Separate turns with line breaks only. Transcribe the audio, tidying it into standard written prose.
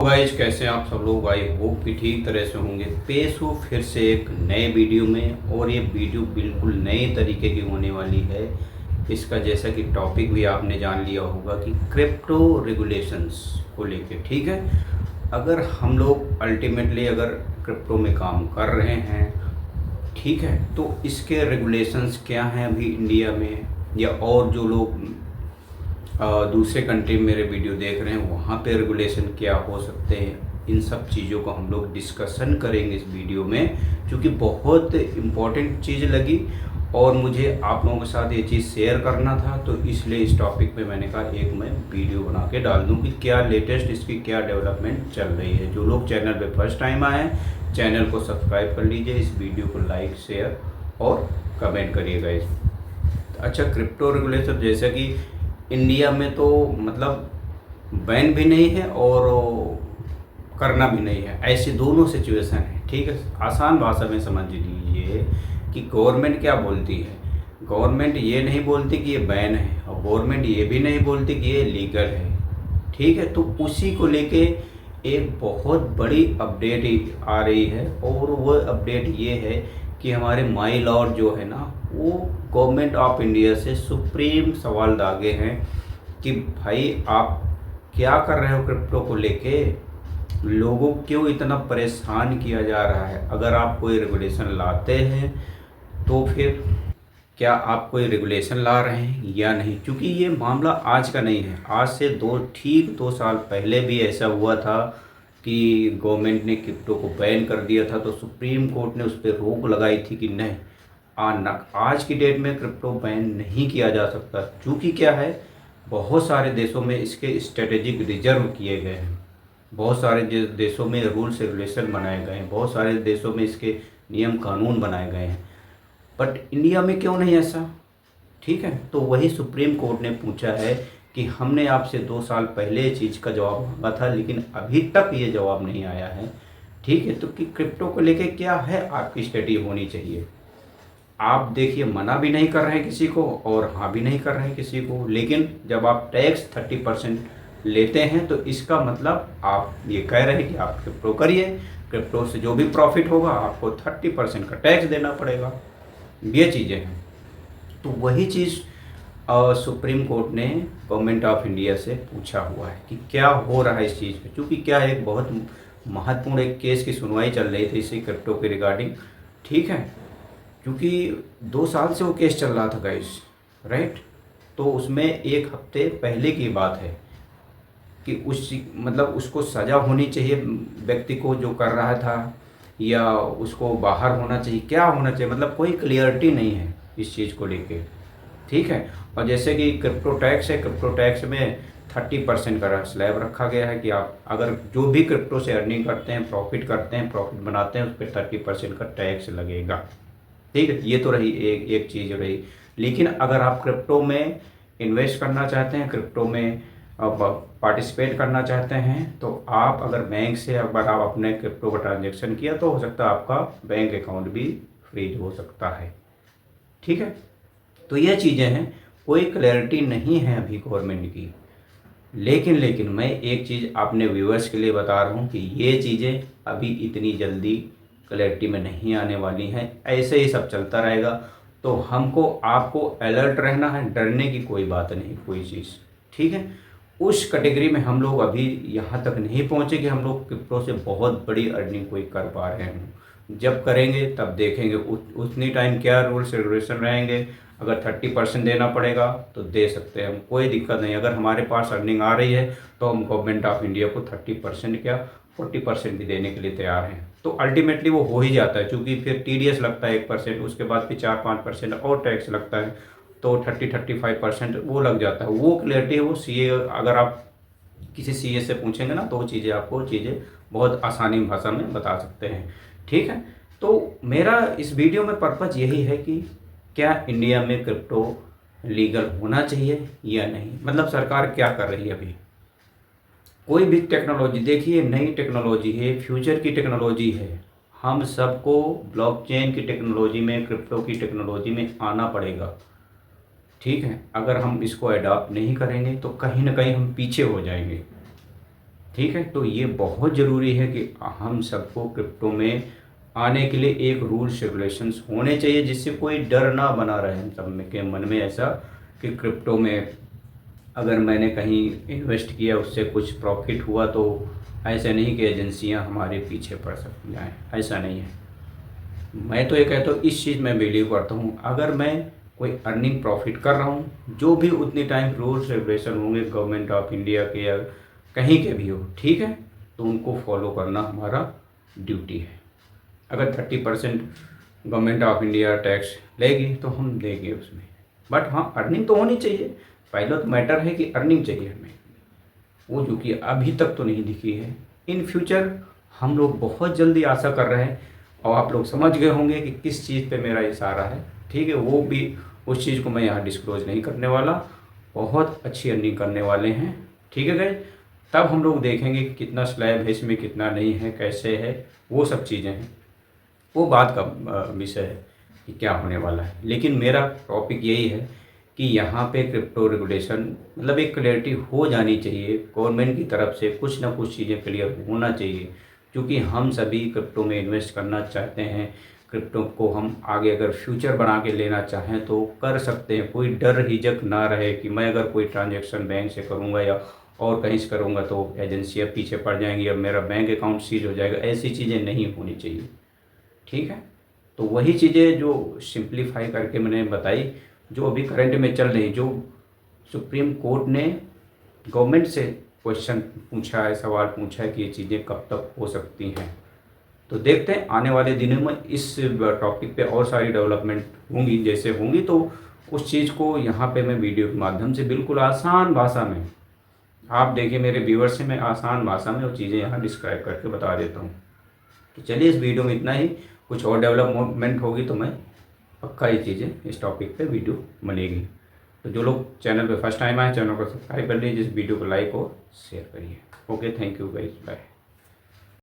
Guys, कैसे हैं आप सब लोग। आई होप कि ठीक तरह से होंगे। पेश हो फिर से एक नए वीडियो में, और ये वीडियो बिल्कुल नए तरीके की होने वाली है। इसका जैसा कि टॉपिक भी आपने जान लिया होगा कि क्रिप्टो रेगुलेशंस को लेके, ठीक है। अगर हम लोग अल्टीमेटली अगर क्रिप्टो में काम कर रहे हैं, ठीक है, तो इसके रेगुलेशंस क्या हैं अभी इंडिया में, या और जो लोग दूसरे कंट्री में मेरे वीडियो देख रहे हैं वहाँ पे रेगुलेशन क्या हो सकते हैं, इन सब चीज़ों को हम लोग डिस्कशन करेंगे इस वीडियो में, क्योंकि बहुत इम्पोर्टेंट चीज़ लगी और मुझे आप लोगों के साथ ये चीज़ शेयर करना था। तो इसलिए इस टॉपिक पे मैंने कहा एक मैं वीडियो बना के डाल दूँ कि क्या लेटेस्ट इसकी क्या डेवलपमेंट चल रही है। जो लोग चैनल पे फर्स्ट टाइम आए हैं, चैनल को सब्सक्राइब कर लीजिए, इस वीडियो को लाइक शेयर और कमेंट करिएगा इस। अच्छा, क्रिप्टो रेगुलेशन जैसा कि इंडिया में तो मतलब बैन भी नहीं है और करना भी नहीं है, ऐसी दोनों सिचुएशन है, ठीक है। आसान भाषा में समझ लीजिए कि गवर्नमेंट क्या बोलती है। गवर्नमेंट ये नहीं बोलती कि ये बैन है, और गवर्नमेंट ये भी नहीं बोलती कि ये लीगल है, ठीक है। तो उसी को लेके एक बहुत बड़ी अपडेट आ रही है, और वो अपडेट ये है कि हमारे माई लॉर्ड जो है ना, वो गवर्नमेंट ऑफ इंडिया से सुप्रीम सवाल दागे हैं कि भाई आप क्या कर रहे हो क्रिप्टो को लेके, लोगों को क्यों इतना परेशान किया जा रहा है। अगर आप कोई रेगुलेशन लाते हैं तो फिर क्या आप कोई रेगुलेशन ला रहे हैं या नहीं, क्योंकि ये मामला आज का नहीं है। आज से ठीक 2 साल पहले भी ऐसा हुआ था कि गवर्नमेंट ने क्रिप्टो को बैन कर दिया था, तो सुप्रीम कोर्ट ने उस पर रोक लगाई थी कि नहीं, आज की डेट में क्रिप्टो बैन नहीं किया जा सकता, क्योंकि क्या है, बहुत सारे देशों में इसके स्ट्रेटेजिक रिजर्व किए गए हैं, बहुत सारे देशों में रूल्स रेगुलेशन बनाए गए हैं, बहुत सारे देशों में इसके नियम कानून बनाए गए हैं, बट इंडिया में क्यों नहीं ऐसा, ठीक है। तो वही सुप्रीम कोर्ट ने पूछा है कि हमने आपसे 2 साल पहले ये चीज़ का जवाब मांगा था, लेकिन अभी तक ये जवाब नहीं आया है, ठीक है। तो कि क्रिप्टो को लेके क्या है आपकी स्टडी होनी चाहिए। आप देखिए, मना भी नहीं कर रहे हैं किसी को और हाँ भी नहीं कर रहे हैं किसी को, लेकिन जब आप टैक्स 30% लेते हैं तो इसका मतलब आप ये कह रहे हैं कि आप क्रिप्टो करिए, क्रिप्टो से जो भी प्रॉफिट होगा आपको 30% का टैक्स देना पड़ेगा। ये चीज़ें हैं। तो वही चीज़ सुप्रीम कोर्ट ने गवर्नमेंट ऑफ इंडिया से पूछा हुआ है कि क्या हो रहा है इस चीज़ पे, क्योंकि क्या है, एक बहुत महत्वपूर्ण एक केस की सुनवाई चल रही थी इसी क्रिप्टो के रिगार्डिंग, ठीक है। क्योंकि 2 साल से वो केस चल रहा था गाइस, राइट। तो उसमें एक हफ्ते पहले की बात है कि मतलब उसको सज़ा होनी चाहिए व्यक्ति को जो कर रहा था, या उसको बाहर होना चाहिए, क्या होना चाहिए, मतलब कोई क्लियरिटी नहीं है इस चीज़ को लेके, ठीक है। और जैसे कि क्रिप्टो टैक्स है, क्रिप्टो टैक्स में 30% का स्लैब रखा गया है कि आप अगर जो भी क्रिप्टो से अर्निंग करते हैं, प्रॉफिट करते हैं, प्रॉफिट बनाते हैं, उस पर 30% का टैक्स लगेगा, ठीक है। ये तो रही एक चीज़ रही। लेकिन अगर आप क्रिप्टो में इन्वेस्ट करना चाहते हैं, क्रिप्टो में पार्टिसिपेट करना चाहते हैं, तो आप अगर बैंक से अगर आप अपने क्रिप्टो का ट्रांजेक्शन किया तो हो सकता है आपका बैंक अकाउंट भी फ्रीज हो सकता है, ठीक है। तो ये चीज़ें हैं, कोई क्लैरिटी नहीं है अभी गवर्नमेंट की। लेकिन मैं एक चीज़ अपने व्यूअर्स के लिए बता रहा हूँ कि ये चीज़ें अभी इतनी जल्दी क्लैरिटी में नहीं आने वाली हैं, ऐसे ही सब चलता रहेगा। तो हमको आपको अलर्ट रहना है, डरने की कोई बात नहीं, कोई चीज़, ठीक है। उस कैटेगरी में हम लोग अभी यहाँ तक नहीं पहुँचे कि हम लोग क्रिप्टो से बहुत बड़ी अर्निंग कोई कर पा रहे हैं। जब करेंगे तब देखेंगे उतनी टाइम क्या रूल्स रेगुलेशन रहेंगे। अगर 30% देना पड़ेगा तो दे सकते हैं हम, कोई दिक्कत नहीं। अगर हमारे पास अर्निंग आ रही है तो हम गवर्नमेंट ऑफ इंडिया को 30% क्या 40% भी देने के लिए तैयार हैं। तो अल्टीमेटली वो हो ही जाता है, क्योंकि फिर TDS लगता है 1%, उसके बाद फिर 4-5% और टैक्स लगता है, तो 30-35% वो लग जाता है। वो क्लियरिटी है, वो CA अगर आप किसी CA से पूछेंगे ना तो वो चीज़ें आपको बहुत आसानी भाषा में बता सकते हैं, ठीक है। तो मेरा इस वीडियो में पर्पज़ यही है कि क्या इंडिया में क्रिप्टो लीगल होना चाहिए या नहीं, मतलब सरकार क्या कर रही है अभी। कोई भी टेक्नोलॉजी देखिए, नई टेक्नोलॉजी है, फ्यूचर की टेक्नोलॉजी है, हम सबको ब्लॉकचेन की टेक्नोलॉजी में, क्रिप्टो की टेक्नोलॉजी में आना पड़ेगा, ठीक है। अगर हम इसको अडॉप्ट नहीं करेंगे तो कहीं ना कहीं हम पीछे हो जाएंगे। ठीक है, तो ये बहुत ज़रूरी है कि हम सबको क्रिप्टो में आने के लिए एक रूल्स रेगुलेशंस होने चाहिए, जिससे कोई डर ना बना रहे हम सब में के मन में ऐसा कि क्रिप्टो में अगर मैंने कहीं इन्वेस्ट किया उससे कुछ प्रॉफिट हुआ तो ऐसा नहीं कि एजेंसियां हमारे पीछे पड़ सकती जाएँ, ऐसा नहीं है। मैं तो ये कहता हूँ, इस चीज़ में बिलीव करता हूँ, अगर मैं कोई अर्निंग प्रॉफिट कर रहा हूँ, जो भी उतनी टाइम रूल्स रेगुलेशन होंगे गवर्नमेंट ऑफ इंडिया के या कहीं के भी हो, ठीक है, तो उनको फॉलो करना हमारा ड्यूटी है। अगर 30% गवर्नमेंट ऑफ इंडिया टैक्स लेगी तो हम देंगे उसमें, बट हाँ अर्निंग तो होनी चाहिए। पहला तो मैटर है कि अर्निंग चाहिए हमें, वो जो कि अभी तक तो नहीं दिखी है। इन फ्यूचर हम लोग बहुत जल्दी आशा कर रहे हैं, और आप लोग समझ गए होंगे कि किस चीज़ पे मेरा इशारा है, ठीक है। वो भी उस चीज़ को मैं यहाँ डिस्क्लोज नहीं करने वाला। बहुत अच्छी अर्निंग करने वाले हैं, ठीक है गाइस। तब हम लोग देखेंगे कि कितना स्लैब है इसमें, कितना नहीं है, कैसे है, वो सब चीज़ें हैं, वो बात का विषय है कि क्या होने वाला है। लेकिन मेरा टॉपिक यही है कि यहाँ पे क्रिप्टो रेगुलेशन मतलब एक क्लैरिटी हो जानी चाहिए गवर्नमेंट की तरफ से, कुछ ना कुछ चीज़ें क्लियर होना चाहिए, क्योंकि हम सभी क्रिप्टो में इन्वेस्ट करना चाहते हैं। क्रिप्टो को हम आगे अगर फ्यूचर बना के लेना चाहें तो कर सकते हैं, कोई डर हिचक ना रहे कि मैं अगर कोई ट्रांजैक्शन बैंक से करूँगा या और कहीं से करूँगा तो एजेंसियाँ पीछे पड़ जाएंगी और मेरा बैंक अकाउंट सीज हो जाएगा। ऐसी चीज़ें नहीं होनी चाहिए, ठीक है। तो वही चीज़ें जो सिंप्लीफाई करके मैंने बताई, जो अभी करंट में चल रही, जो सुप्रीम कोर्ट ने गवर्नमेंट से क्वेश्चन पूछा है, सवाल पूछा है कि ये चीज़ें कब तक हो सकती हैं। तो देखते हैं आने वाले दिनों में इस टॉपिक पे और सारी डेवलपमेंट होंगी, जैसे होंगी तो उस चीज़ को यहाँ पे मैं वीडियो के माध्यम से बिल्कुल आसान भाषा में, आप देखिए मेरे व्यूअर्स से मैं आसान भाषा में वो चीज़ें यहाँ डिस्क्राइब करके बता देता हूँ। तो चलिए इस वीडियो में इतना ही, कुछ और डेवलपमेंट होगी तो मैं पक्का ये चीज़ें इस टॉपिक पे वीडियो बनेगी। तो जो लोग चैनल पे फर्स्ट टाइम आए, चैनल को सब्सक्राइब कर लीजिए, इस वीडियो को लाइक और शेयर करिए। Okay, thank you guys, bye.